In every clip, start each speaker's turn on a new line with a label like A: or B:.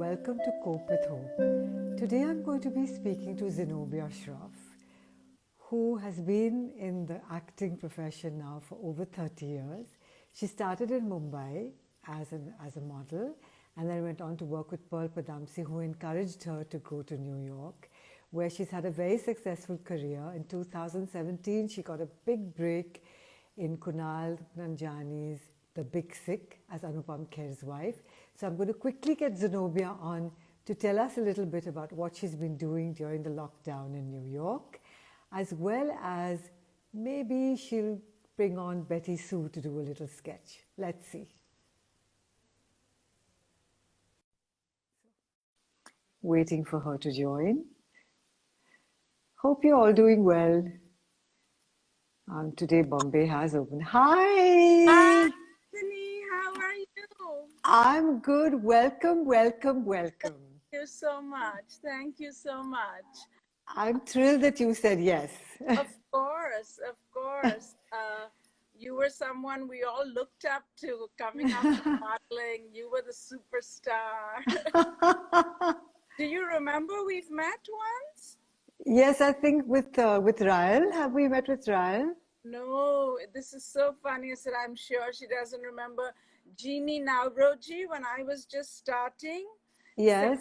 A: welcome to Cope with Hope. Today I'm going to be speaking to Zenobia Shroff, who has been in the acting profession now for over 30 years. She started in Mumbai as a model and then went on to work with Pearl Padamsi, who encouraged her to go to New York, where she's had a very successful career. In 2017, she got a big break in Kumail Nanjiani's The Big Sick as Anupam Khers' wife. So I'm going to quickly get Zenobia on to tell us a little bit about what she's been doing during the lockdown in New York, as well as maybe she'll bring on Betty Sue to do a little sketch. Let's see. Waiting for her to join. Hope you're all doing well. Today Bombay has opened. Hi!
B: Nandinii, how are you?
A: I'm good. Welcome, welcome, welcome.
B: Thank you so much. Thank you so much.
A: I'm thrilled that you said yes.
B: Of course, of course. You were someone we all looked up to coming up from modeling. You were the superstar. Do you remember we've met once?
A: Yes, I think with Rael. Have we met with Rael?
B: No, this is so funny. I said, I'm sure she doesn't remember. Jeannie Navroji, when I was just starting,
A: Yes.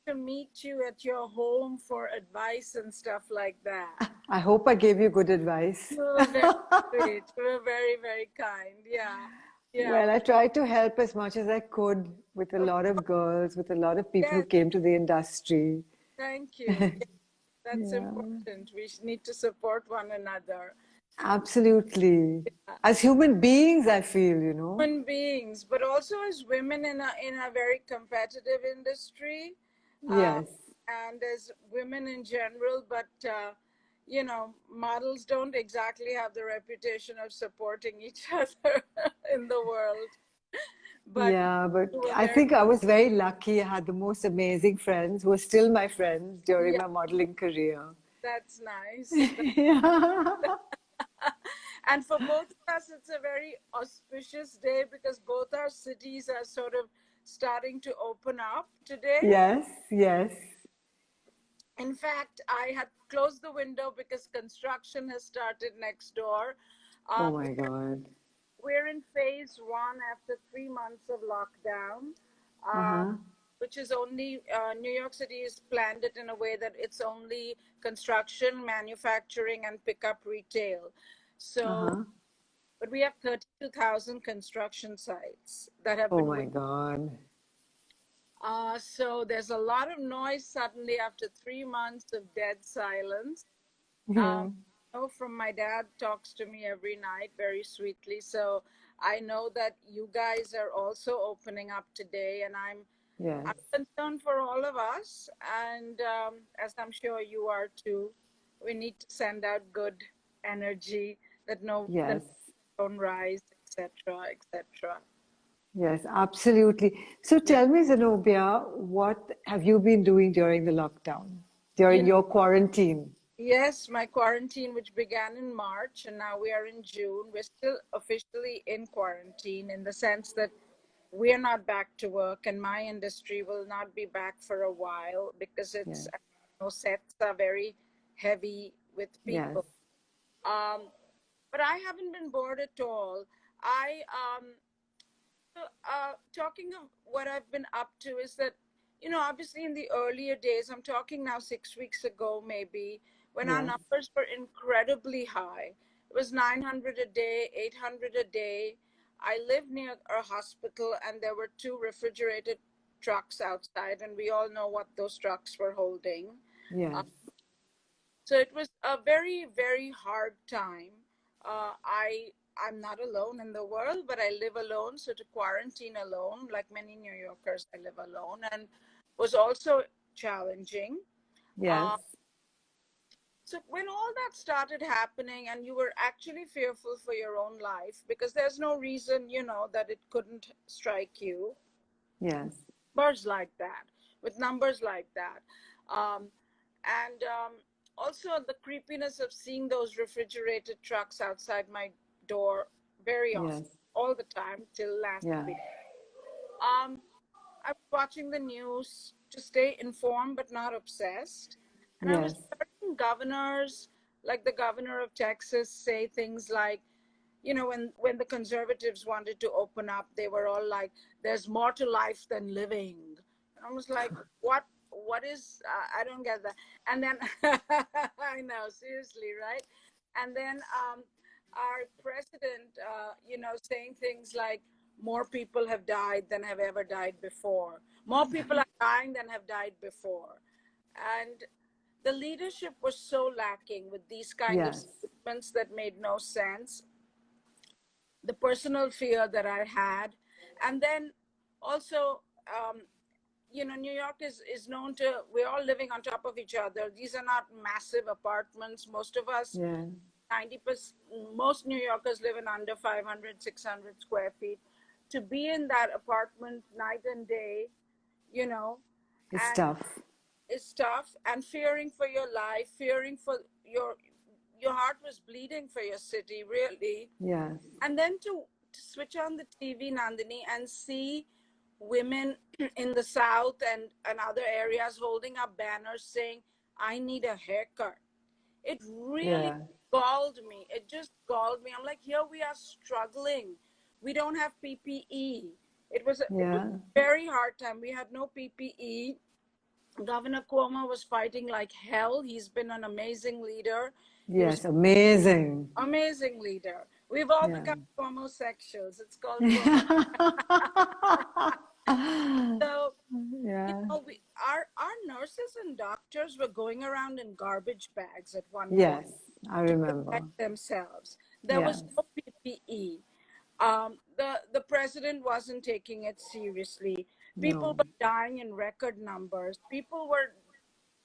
B: to meet you at your home for advice and stuff like that.
A: I hope I gave you good advice.
B: You were very sweet. You were very, very kind. Yeah. Yeah.
A: Well, I tried to help as much as I could with a lot of girls, with a lot of people who came to the industry.
B: Thank you. That's important. We need to support one another.
A: Absolutely. As human beings, I feel, you know.
B: Human beings, but also as women in a very competitive industry.
A: Yes.
B: And as women in general, but you know, models don't exactly have the reputation of supporting each other in the world.
A: But I think I was very lucky. I had the most amazing friends who are still my friends during my modeling career.
B: That's nice.
A: Yeah.
B: And for both of us, it's a very auspicious day because both our cities are sort of starting to open up today.
A: Yes, yes.
B: In fact, I had closed the window because construction has started next door.
A: Oh my God.
B: We're in phase 1 after 3 months of lockdown, which is only, New York City has planned it in a way that it's only construction, manufacturing, and pickup retail. So, but we have 32,000 construction sites that have been.
A: Oh my God.
B: So there's a lot of noise suddenly after 3 months of dead silence. From my dad talks to me every night very sweetly. So I know that you guys are also opening up today, and I'm concerned for all of us. And as I'm sure you are too, we need to send out good energy that don't rise, etc., etc.
A: Yes, absolutely. So tell me, Zenobia, what have you been doing during the lockdown, during your quarantine?
B: Yes, my quarantine, which began in March, and now we are in June. We're still officially in quarantine in the sense that we are not back to work, and my industry will not be back for a while because it's sets are very heavy with people. But I haven't been bored at all. Talking of what I've been up to is that, you know, obviously in the earlier days, I'm talking now 6 weeks ago, maybe, when our numbers were incredibly high. It was 900 a day, 800 a day. I lived near a hospital and there were 2 refrigerated trucks outside, and we all know what those trucks were holding. So it was a very, very hard time. I'm not alone in the world, but I live alone. So to quarantine alone, like many New Yorkers, I live alone, and was also challenging. So when all that started happening and you were actually fearful for your own life, because there's no reason, you know, that it couldn't strike you. Numbers like that, with numbers like that. Also the creepiness of seeing those refrigerated trucks outside my door very often, all the time till last week. I was watching the news to stay informed but not obsessed. And I was
A: Yes.
B: hearing governors, like the governor of Texas, say things like, when the conservatives wanted to open up, they were all like, there's more to life than living. And I was like, what is, I don't get that. And then, I know, seriously, right? And then our president, saying things like, more people have died than have ever died before. More people are dying than have died before. And the leadership was so lacking with these kind of
A: Yes.
B: statements that made no sense. The personal fear that I had. And then also, New York is known to, we're all living on top of each other. These are not massive apartments. Most of us,
A: Yeah.
B: 90%, most New Yorkers live in under 500, 600 square feet. To be in that apartment night and day, you know,
A: It's
B: and
A: tough.
B: it's tough, and fearing for your life, fearing for your heart was bleeding for your city, really.
A: Yes.
B: And then to switch on the TV, Nandini, and see women in the South and other areas holding up banners saying, I need a haircut. It really
A: Yeah.
B: galled me. It just galled me. I'm like, here we are struggling. We don't have PPE. It was
A: Yeah.
B: a very hard time. We had no PPE. Governor Cuomo was fighting like hell. He's been an amazing leader. He was
A: Yes. Amazing.
B: amazing leader. We've all
A: Yeah.
B: become homosexuals. It's called Cuomo.
A: Yeah.
B: So,
A: Yeah.
B: our nurses and doctors were going around in garbage bags at one point
A: Yes. I
B: to
A: remember.
B: protect themselves. There was
A: Yes.
B: no PPE. The president wasn't taking it seriously. People
A: No.
B: were dying in record numbers.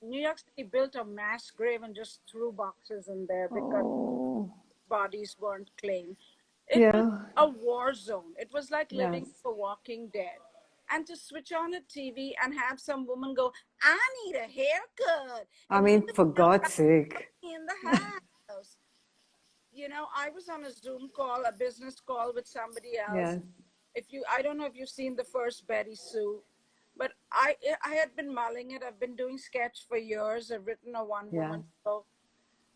B: New York City built a mass grave and just threw boxes in there because
A: Oh.
B: bodies weren't claimed. It was
A: Yeah.
B: a war zone. It was like
A: Yes.
B: living for Walking Dead. And to switch on a TV and have some woman go, I need a haircut,
A: I
B: and you
A: mean, for
B: don't
A: God's
B: have
A: sake.
B: money in the house. I was on a Zoom call, a business call with somebody else.
A: Yes.
B: I don't know if you've seen the first Betty Sue, but I had been mulling it. I've been doing sketch for years. I've written a one
A: Yeah.
B: woman show.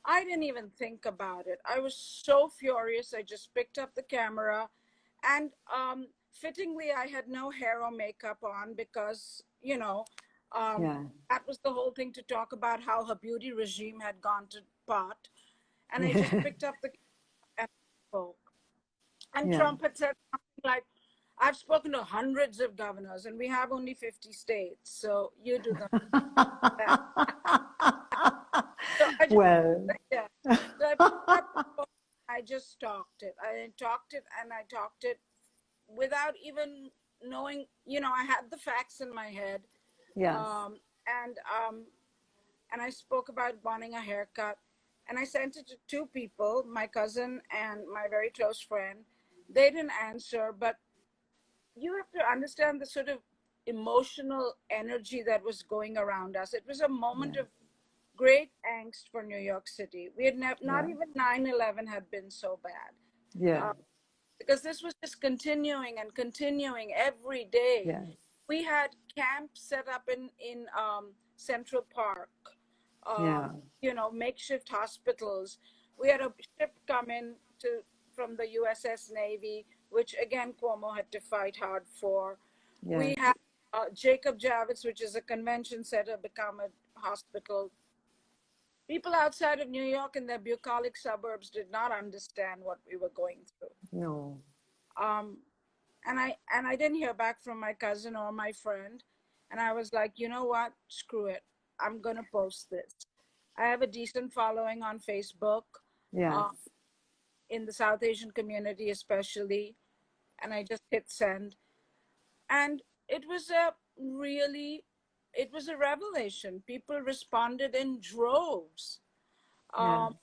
B: I didn't even think about it. I was so furious. I just picked up the camera, and fittingly, I had no hair or makeup on because um,
A: Yeah.
B: that was the whole thing, to talk about how her beauty regime had gone to pot. And I just
A: Yeah.
B: picked up the camera and spoke. And
A: Yeah.
B: Trump had said something like, I've spoken to hundreds of governors, and we have only 50 states, so you do the math. So I just,
A: Well,
B: yeah. So I picked up the phone, I just talked it. I talked it and I talked it without even knowing, I had the facts in my head.
A: yes.
B: Um, and and I spoke about wanting a haircut. And I sent it to two people, my cousin and my very close friend. They didn't answer, but you have to understand the sort of emotional energy that was going around us. It was a moment
A: Yes.
B: of great angst for New York City. We had not
A: Yeah.
B: even 9/11 had been so bad,
A: Yeah.
B: because this was just continuing and continuing every day.
A: Yes.
B: We had camps set up in Central Park,
A: Yeah.
B: makeshift hospitals. We had a ship come in from the USS Navy, which again Cuomo had to fight hard for.
A: Yes.
B: We had Jacob Javits, which is a convention center, become a hospital. People outside of New York in their bucolic suburbs did not understand what we were going through.
A: No.
B: Um, and I didn't hear back from my cousin or my friend, and I was like, you know what? Screw it. I'm gonna post this. I have a decent following on Facebook,
A: Yes.
B: uh, in the South Asian community especially, and I just hit send, and it was a revelation. People responded in droves.
A: Yes.
B: Um,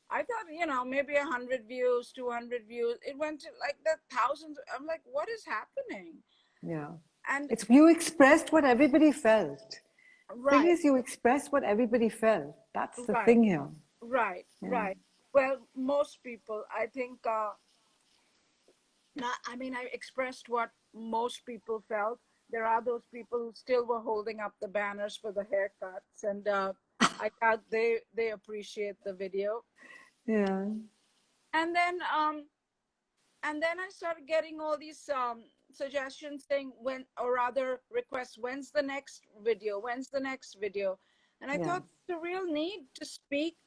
B: I thought, maybe 100 views, 200 views. It went to like the thousands. I'm like, what is happening?
A: Yeah.
B: And
A: It's you expressed what everybody felt. Thing
B: right,
A: is, you expressed what everybody felt. That's the
B: right,
A: thing here.
B: right,
A: Yeah.
B: right. Well, most people, I think, not, I mean, I expressed what most people felt. there are those people who still were holding up the banners for the haircuts, and I thought they appreciate the video.
A: Yeah.
B: And then I started getting all these suggestions saying when, or rather requests, when's the next video? When's the next video? And I
A: Yes.
B: thought the real need to speak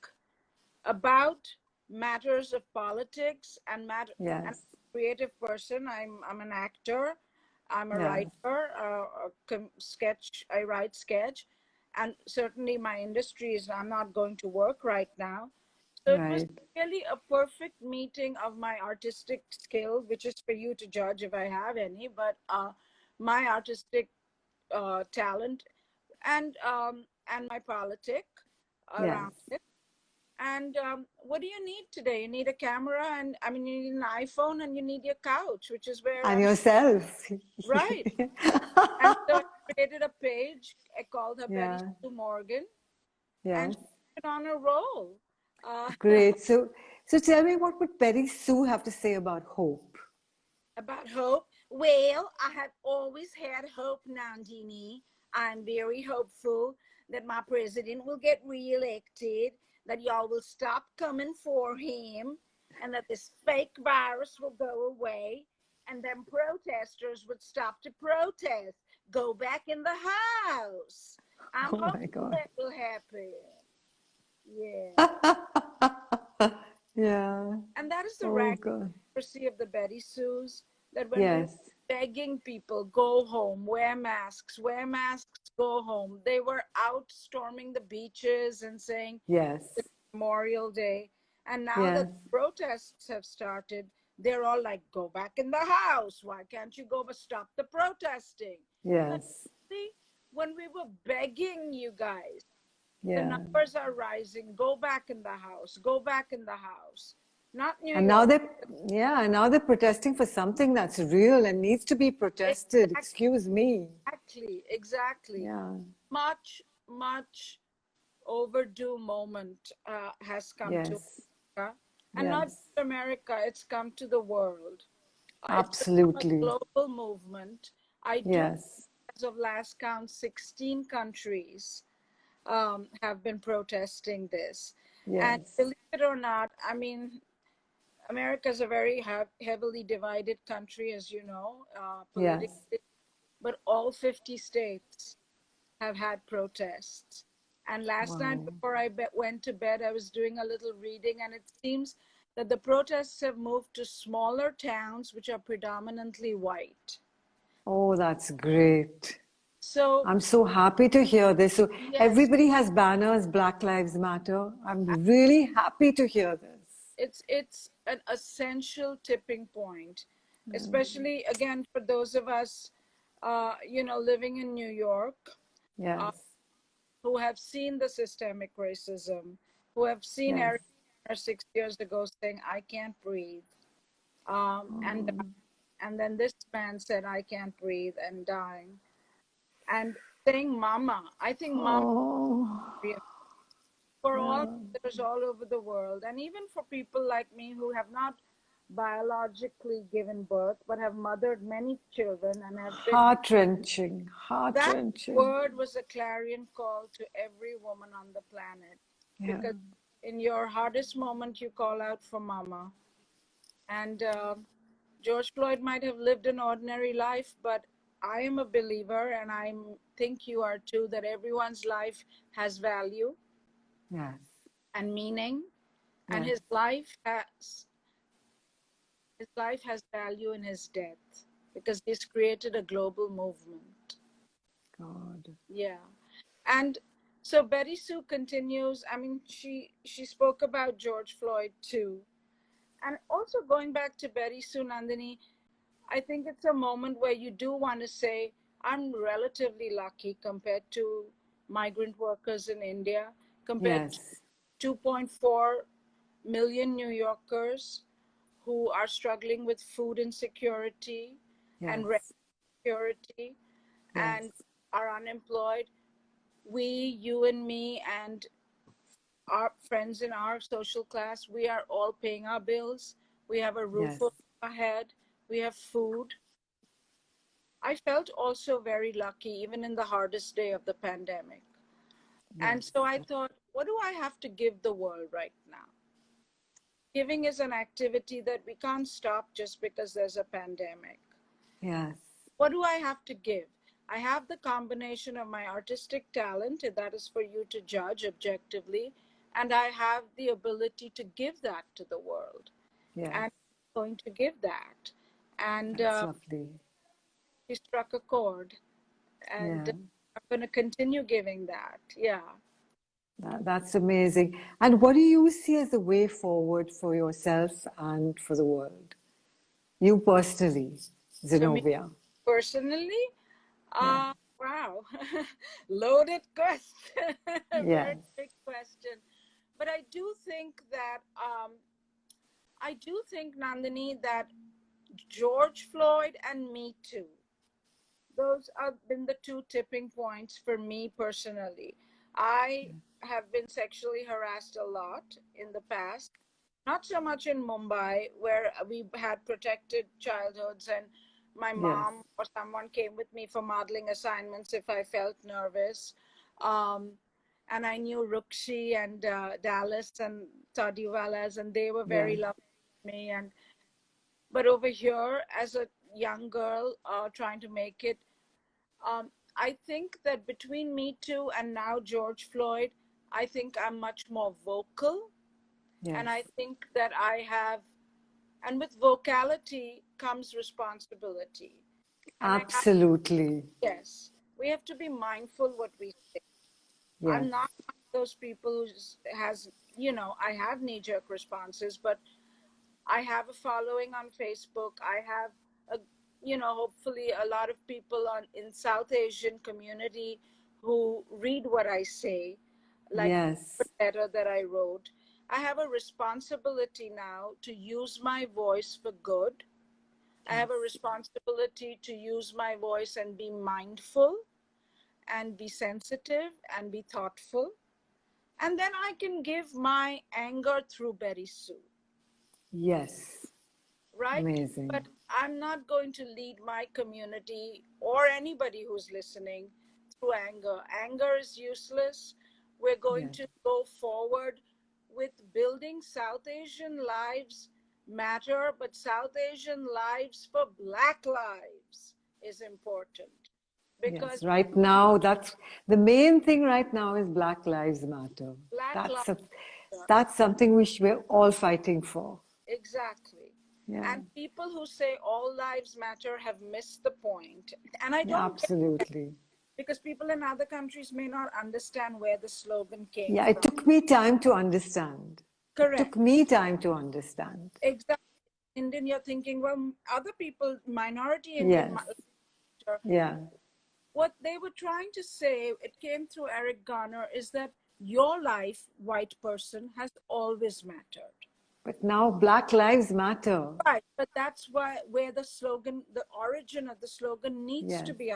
B: about matters of politics and matter. And
A: Yes.
B: I'm a creative person. I'm an actor. I'm a
A: Yes.
B: writer. I write sketch, and certainly my industry is. I'm not going to work right now, so it was
A: Right.
B: really a perfect meeting of my artistic skill, which is for you to judge if I have any, but my artistic talent and my politic
A: Yes.
B: around it. And what do you need today? You need a camera, and I mean, you need an iPhone, and you need your couch, which is where
A: And
B: I'm
A: yourself.
B: right. And so I created a page. I called her Betty
A: Yeah.
B: Sue Morgan, and
A: Yes.
B: she's been on a roll.
A: Great. So tell me, what would Betty Sue have to say about hope?
B: About hope. Well, I have always had hope, Nandinii. I'm very hopeful that my president will get reelected, that y'all will stop coming for him, and that this fake virus will go away, and then protesters would stop to protest, go back in the house. I'm
A: Oh
B: hoping
A: my God.
B: that will happen. Yeah.
A: Yeah.
B: And that is the
A: Oh God.
B: ragocracy of the Betty Sues, that when we were
A: Yes.
B: begging people, go home, wear masks, go home, they were out storming the beaches and saying
A: Yes.
B: it's Memorial Day. And now
A: Yes.
B: that protests have started, they're all like, go back in the house. Why can't you go but stop the protesting? But
A: Yes.
B: see, when we were begging you guys, the
A: Yeah.
B: numbers are rising. Go back in the house. Go back in the house. Not New
A: And now
B: York.
A: they're protesting for something that's real and needs to be protested. Excuse me.
B: Exactly.
A: Yeah.
B: Much, much overdue moment has come to
A: Yes.
B: America. And not
A: Yes.
B: just America, it's come to the world. It's become a
A: Absolutely.
B: global movement. I do,
A: Yes.
B: as of last count, 16 countries have been protesting this. And
A: Yes.
B: believe it or not, I mean, America is a very heavily divided country, as you know,
A: Yes.
B: politically, but all 50 states have had protests. And last night,
A: Wow.
B: before I went to bed, I was doing a little reading, and it seems that the protests have moved to smaller towns, which are predominantly white.
A: Oh, that's great.
B: So,
A: I'm so happy to hear this. So
B: yes,
A: everybody has banners, Black Lives Matter. I'm really happy to hear this.
B: it's an essential tipping point, especially again for those of us, living in New York, uh,
A: Yes.
B: who have seen the systemic racism, who have seen
A: Yes.
B: Eric 6 years ago saying, "I can't breathe," and
A: Oh.
B: then this man said, "I can't breathe," and dying, and saying, "Mama." I think "Mama"
A: Oh.
B: for all
A: Yeah.
B: mothers all over the world, and even for people like me who have not biologically given birth but have mothered many children and have been,
A: Heart-wrenching.
B: that
A: Heart-wrenching.
B: word was a clarion call to every woman on the planet,
A: Yeah.
B: because in your hardest moment you call out for mama. And George Floyd might have lived an ordinary life, but I am a believer, and I think you are too, that everyone's life has value
A: Yes.
B: and meaning, and
A: Yes.
B: his life has value in his death, because he's created a global movement.
A: God.
B: Yeah. And so Betty Sue continues. I mean, she spoke about George Floyd too. And also going back to Betty Sue, Nandini, I think it's a moment where you do want to say, I'm relatively lucky compared to migrant workers in India, compared to
A: Yes.
B: 2.4 million New Yorkers who are struggling with food insecurity and rent
A: Yes.
B: security
A: Yes.
B: and are unemployed. We, you and me, and our friends in our social class, we are all paying our bills. We have a roof
A: Yes.
B: over our head. We have food. I felt also very lucky, even in the hardest day of the pandemic. And
A: Yes.
B: so I thought, what do I have to give the world right now? Giving is an activity that we can't stop just because there's a pandemic.
A: Yes.
B: What do I have to give? I have the combination of my artistic talent, and that is for you to judge objectively, and I have the ability to give that to the world.
A: Yes.
B: And I'm going to give that. And
A: That's lovely.
B: she struck a chord, and
A: Yeah.
B: I'm going to continue giving that. Yeah.
A: That's amazing. And what do you see as the way forward for yourself and for the world? You personally,
B: For me
A: Zenobia.
B: personally,
A: Yeah.
B: wow, loaded question, very
A: Yes.
B: big question. But I do think, Nandini, that George Floyd and Me Too, those have been the two tipping points for me personally. I have been sexually harassed a lot in the past, not so much in Mumbai, where we had protected childhoods and my
A: Yes.
B: mom or someone came with me for modeling assignments if I felt nervous. Um, and I knew Rukshi and Dallas and Tadiwalas, and they were
A: Yeah.
B: very loving to me. But over here, as a young girl trying to make it, I think that between Me Too and now George Floyd, I think I'm much more vocal.
A: Yes.
B: And I think that and with vocality comes responsibility. And
A: Absolutely.
B: yes, we have to be mindful what we say.
A: Yes.
B: I'm not one of those people who I have knee jerk responses, but I have a following on Facebook. I have hopefully a lot of people in South Asian community who read what I say, like the
A: Yes.
B: letter that I wrote. I have a responsibility now to use my voice for good. I
A: Yes.
B: have a responsibility to use my voice and be mindful and be sensitive and be thoughtful. And then I can give my anger through Betty Sue,
A: Yes.
B: right?
A: Amazing.
B: But I'm not going to lead my community or anybody who's listening through anger. Anger is useless. We're going
A: Yes.
B: to go forward with building South Asian lives matter, but South Asian lives for Black lives is important
A: Yes.
B: because
A: Right now, that's the main thing right now is Black Lives Matter.
B: Black
A: That's a,
B: lives
A: that's something which we're all fighting for.
B: exactly.
A: Yeah.
B: And people who say all lives matter have missed the point. And I
A: Yeah,
B: don't get it
A: absolutely.
B: because people in other countries may not understand where the slogan came
A: Yeah, it
B: from.
A: took me time to understand. It
B: Correct.
A: took me time to understand.
B: Exactly. Indian, you're thinking, well, other people, minority Indian,
A: Yes. Yeah.
B: what they were trying to say, it came through Eric Garner, is that your life, white person, has always mattered.
A: But now Black Lives Matter.
B: Right, but that's where the slogan, the origin of the slogan needs to
A: Yes.
B: be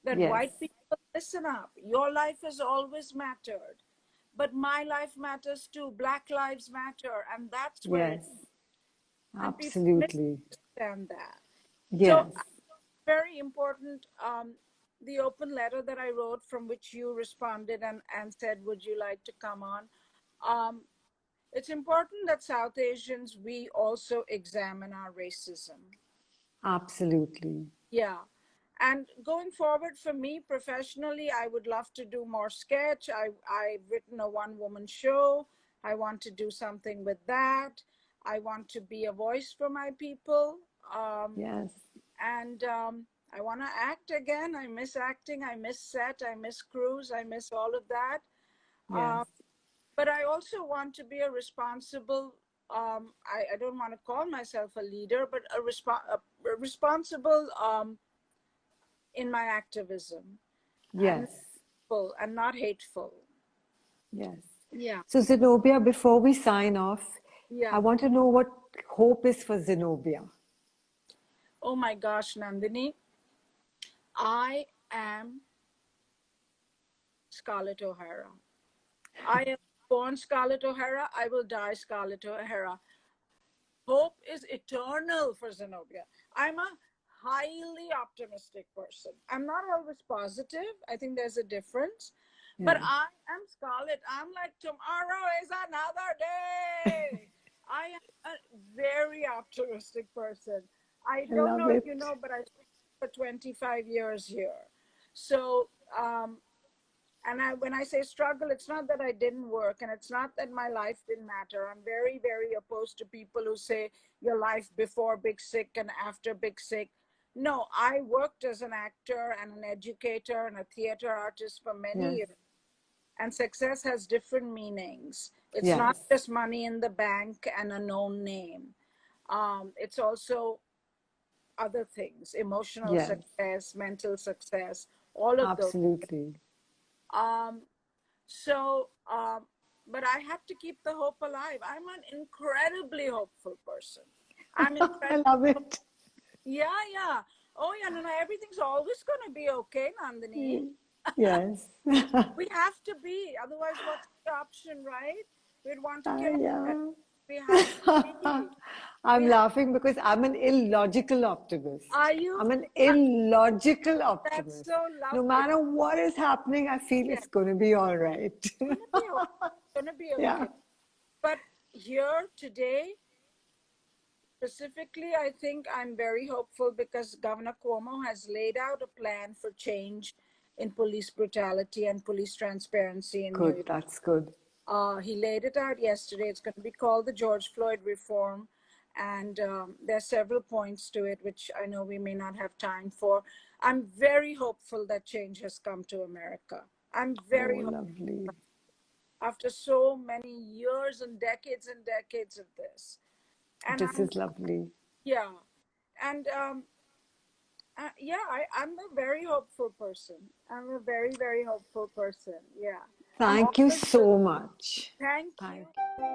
B: that
A: Yes.
B: white people listen up. Your life has always mattered, but my life matters too. Black lives matter, and that's where
A: Yes.
B: and people
A: Absolutely.
B: misunderstand that. So
A: Yes.
B: very important. The open letter that I wrote, from which you responded and said, "Would you like to come on?" Um, it's important that South Asians we also examine our racism.
A: Absolutely.
B: Yeah. And going forward for me professionally, I would love to do more sketch. I've written a one woman show. I want to do something with that. I want to be a voice for my people.
A: Yes.
B: And I want to act again. I miss acting. I miss set. I miss crews. I miss all of that.
A: Yes.
B: But I also want to be a responsible, I don't want to call myself a leader, but a responsible in my activism and
A: Yes.
B: and not hateful.
A: Yes.
B: Yeah.
A: So, Zenobia, before we sign off, I
B: Yeah.
A: want to know what hope is for Zenobia.
B: Oh my gosh, Nandini. I am Scarlett O'Hara. I am born Scarlett O'Hara. I will die Scarlett O'Hara. Hope is eternal for Zenobia. I'm a highly optimistic person. I'm not always positive. I think there's a difference. But
A: Yeah.
B: I am Scarlett. I'm like, tomorrow is another day. I am a very optimistic person. I
A: I
B: don't
A: love
B: know if
A: it.
B: you know, but I spent for 25 years here. So, and when I say struggle, it's not that I didn't work and it's not that my life didn't matter. I'm very, very opposed to people who say your life before Big Sick and after Big Sick. No, I worked as an actor and an educator and a theater artist for many
A: Yes.
B: years. And success has different meanings. It's not
A: Yes.
B: just money in the bank and a known name. It's also other things, emotional
A: Yes.
B: success, mental success, all of those.
A: Absolutely.
B: Um, so, but I have to keep the hope alive. I'm an incredibly hopeful person. I'm
A: I
B: incredibly,
A: love it.
B: yeah, yeah. Oh, yeah, no, no, everything's always going to be okay, Nandinii.
A: Yes.
B: We have to be, otherwise, what's the option, right? We'd want to kill it.
A: Yeah.
B: We have to be. We
A: I'm
B: have,
A: laughing because I'm an illogical optimist.
B: are you?
A: I'm an
B: Uh,
A: illogical
B: that's
A: optimist.
B: so
A: No
B: lovely.
A: matter what is happening, I feel
B: Yeah,
A: it's going to be all right.
B: it's gonna be okay. It's gonna be
A: Yeah.
B: okay. But here today, specifically, I think I'm very hopeful because Governor Cuomo has laid out a plan for change in police brutality and police transparency in New
A: Good.
B: York.
A: That's good.
B: He laid it out yesterday. It's going to be called the George Floyd Reform. And there are several points to it, which I know we may not have time for. I'm very hopeful that change has come to America. I'm very
A: Oh,
B: hopeful
A: lovely.
B: after so many years and decades of this. And
A: This
B: I'm,
A: is lovely.
B: yeah. And yeah, I'm a very hopeful person. I'm a very, very hopeful person. Yeah. I'm
A: Thank you
B: always,
A: so much.
B: thank
A: Thank
B: you.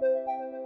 A: you.